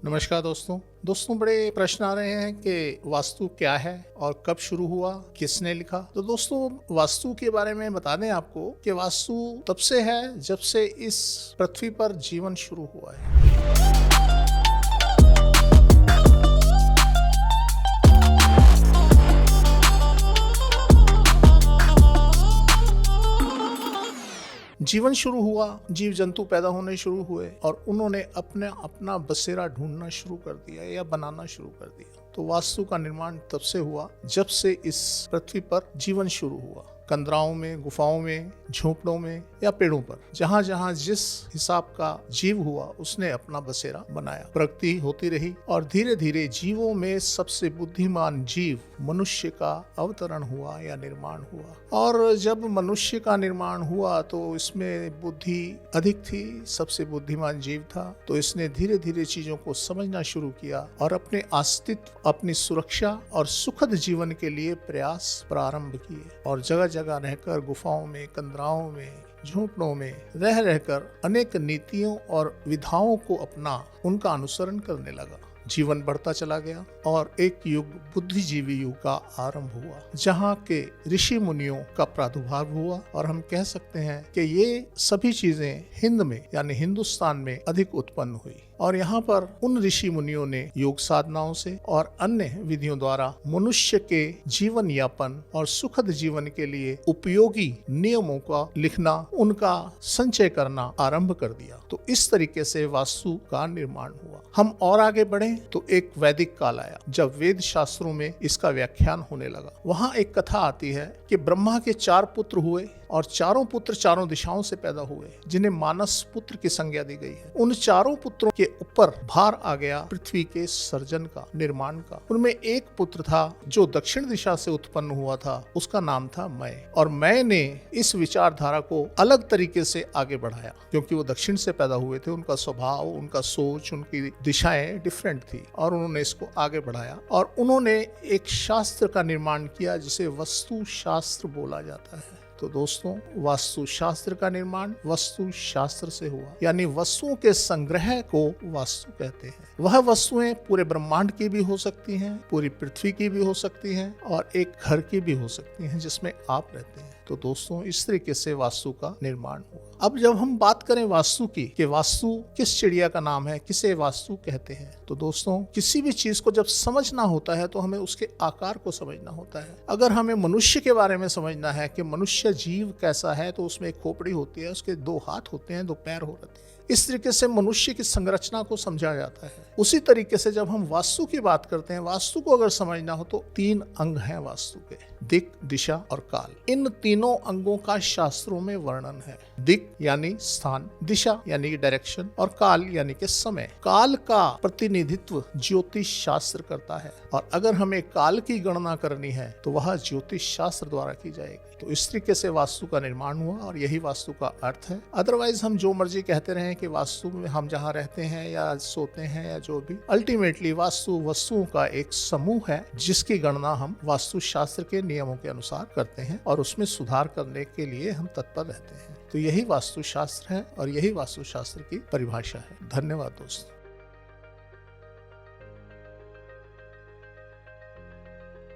नमस्कार दोस्तों बड़े प्रश्न आ रहे हैं कि वास्तु क्या है और कब शुरू हुआ, किसने लिखा। तो दोस्तों वास्तु के बारे में बता दें आपको कि वास्तु तब से है जब से इस पृथ्वी पर जीवन शुरू हुआ है। जीवन शुरू हुआ, जीव जंतु पैदा होने शुरू हुए और उन्होंने अपना बसेरा ढूंढना शुरू कर दिया या बनाना शुरू कर दिया। तो वास्तु का निर्माण तब से हुआ जब से इस पृथ्वी पर जीवन शुरू हुआ। कंदराओं में, गुफाओं में, झोंपड़ों में या पेड़ों पर जहां जहां जिस हिसाब का जीव हुआ उसने अपना बसेरा बनाया। प्रगति होती रही और धीरे धीरे जीवों में सबसे बुद्धिमान जीव मनुष्य का अवतरण हुआ या निर्माण हुआ। और जब मनुष्य का निर्माण हुआ तो इसमें बुद्धि अधिक थी, सबसे बुद्धिमान जीव था। तो इसने धीरे धीरे चीजों को समझना शुरू किया और अपने अस्तित्व, अपनी सुरक्षा और सुखद जीवन के लिए प्रयास प्रारंभ किए। और जगह जगह रहकर, गुफाओं में, कंदराओं में, झोंपड़ों में रहकर अनेक नीतियों और विधाओं को अपना उनका अनुसरण करने लगा। जीवन बढ़ता चला गया और एक युग बुद्धिजीवी युग का आरंभ हुआ, जहाँ के ऋषि मुनियों का प्रादुर्भाव हुआ। और हम कह सकते हैं कि ये सभी चीजें हिंद में यानी हिंदुस्तान में अधिक उत्पन्न हुई। और यहाँ पर उन ऋषि मुनियों ने योग साधनाओं से और अन्य विधियों द्वारा मनुष्य के जीवन यापन और सुखद जीवन के लिए उपयोगी नियमों का लिखना, उनका संचय करना आरंभ कर दिया। तो इस तरीके से वास्तु का निर्माण हुआ। हम और आगे बढ़े तो एक वैदिक काल आया, जब वेद शास्त्रों में इसका व्याख्यान होने लगा। वहाँ एक कथा आती है कि ब्रह्मा के 4 पुत्र हुए और चारों पुत्र चारों दिशाओं से पैदा हुए, जिन्हें मानस पुत्र की संज्ञा दी गई है। उन चारों पुत्रों के ऊपर भार आ गया पृथ्वी के सर्जन का, निर्माण का। उनमें एक पुत्र था जो दक्षिण दिशा से उत्पन्न हुआ था, उसका नाम था मय। और मय ने इस विचारधारा को अलग तरीके से आगे बढ़ाया, क्योंकि वो दक्षिण से पैदा हुए थे। उनका स्वभाव, उनका सोच, उनकी दिशाएं डिफरेंट थी और उन्होंने इसको आगे बढ़ाया। और उन्होंने एक शास्त्र का निर्माण किया जिसे वस्तु शास्त्र बोला जाता है। तो दोस्तों वास्तु शास्त्र का निर्माण वस्तु शास्त्र से हुआ, यानी वस्तुओं के संग्रह को वास्तु कहते हैं। वह वस्तुएं पूरे ब्रह्मांड की भी हो सकती हैं, पूरी पृथ्वी की भी हो सकती हैं और एक घर की भी हो सकती हैं जिसमें आप रहते हैं। तो दोस्तों इस तरीके से वास्तु का निर्माण हुआ। अब जब हम बात करें वास्तु की कि वास्तु किस चिड़िया का नाम है, किसे वास्तु कहते हैं, तो दोस्तों किसी भी चीज को जब समझना होता है तो हमें उसके आकार को समझना होता है। अगर हमें मनुष्य के बारे में समझना है कि मनुष्य जीव कैसा है, तो उसमें एक खोपड़ी होती है, उसके 2 हाथ होते हैं, 2 पैर होते हैं। इस तरीके से मनुष्य की संरचना को समझा जाता है। उसी तरीके से जब हम वास्तु की बात करते हैं, वास्तु को अगर समझना हो तो 3 अंग हैं वास्तु के: दिक्, दिशा और काल। इन तीनों अंगों का शास्त्रों में वर्णन है। दिक् यानी स्थान, दिशा यानी डायरेक्शन और काल यानी कि समय। काल का प्रतिनिधित्व ज्योतिष शास्त्र करता है और अगर हमें काल की गणना करनी है तो वह ज्योतिष शास्त्र द्वारा की जाएगी। तो इस तरीके से वास्तु का निर्माण हुआ और यही वास्तु का अर्थ है। अदरवाइज हम जो मर्जी कहते रहें कि वास्तु में हम जहाँ रहते हैं या सोते हैं या जो भी, अल्टीमेटली वास्तु वस्तुओं का एक समूह है जिसकी गणना हम वास्तु शास्त्र के नियमों के अनुसार करते हैं और उसमें सुधार करने के लिए हम तत्पर रहते हैं। तो यही वास्तु शास्त्र है और यही वास्तु शास्त्र की परिभाषा है। धन्यवाद दोस्तों।